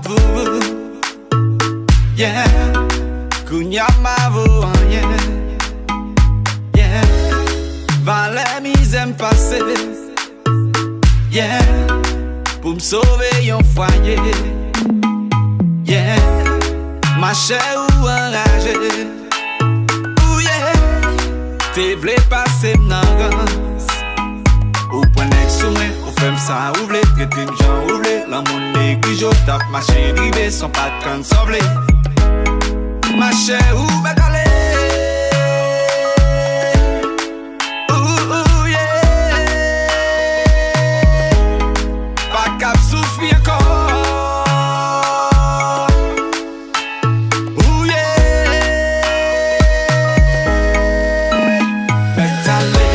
pour vous. Yeah, Kounya m'avo rien. Yeah, Valais misère m'passe. Yeah, pour m'sauver yon foyer. Yeah, ma chère ou enragée. Oh yeah, t'es v'lé passer m'nangance. Ou prenez soin, ou femme ça ouvre, traiter gens ouvre, la monnaie qui tape ma chérie rive son patron sauvé. Ma chère ou m'étalé. Ouh yeah, pas cap souffrir encore. Ouh yeah, m'étalé,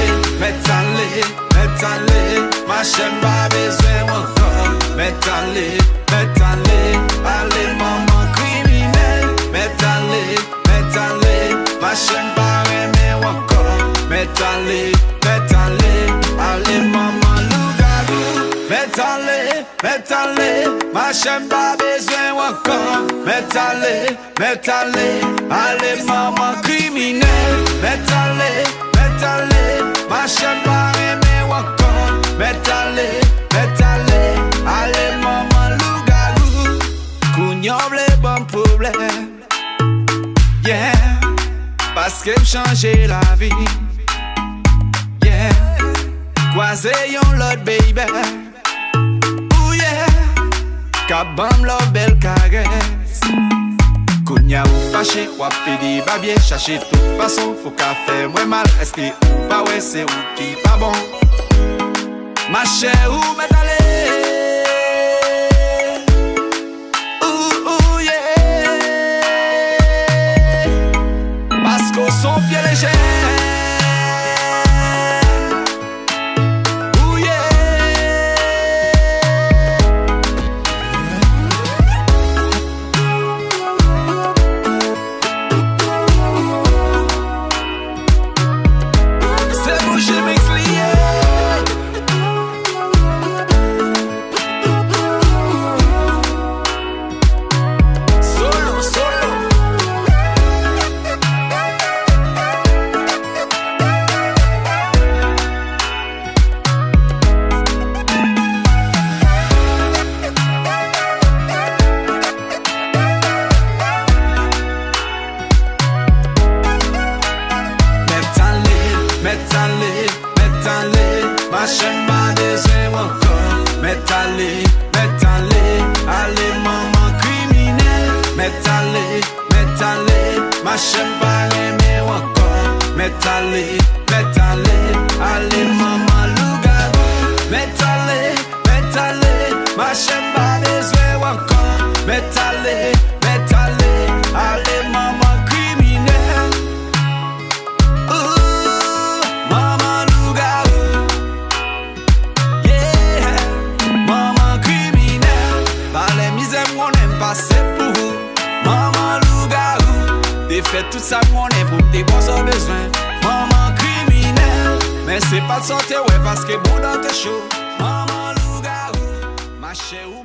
ma chère pas besoin encore. M'étalé, allez maman criminelle. M'étalé, ma chère pas aimer encore. M'étalé, allez maman loup-garou. M'étalé, ma chère pas besoin encore. M'étalé, allez maman criminelle. M'étalé, ma chère pas aimer encore. M'étalé, allez maman loup-garou. Kounyon vle bon problème. Yeah, parce que m'changer la vie. Yeah, croisé yon l'autre baby. Oh yeah, kabam la belle caresse. Kounya ou fâché, ou pedi babie, chercher toute façon. Faut qu'à faire moins mal, est-ce que ou pas ouais, c'est ou qui pas bon. Ma chère ou m'étalé. Ouh yeah, parce qu'on son pied léger. Ouh yeah, c'est bouger mix lié. M'étalé, ma chère m'a besoin encore. M'étalé, allez maman criminelle. M'étalé, ma chère pas aimer encore. M'étalé, allez maman loup-garou. M'étalé, ma chère pas besoin encore. M'étalé, allez maman criminelle. Maman loup-garou. Yeah, maman criminelle. Par les misères mon aime passer pour vous. Maman loup-garou. T'es fait tout ça mon aime pour tes bons besoin. Maman criminelle. Mais c'est pas de sortir ouais parce que bon dans tes chaud. Maman loup-garou. Ma chère ou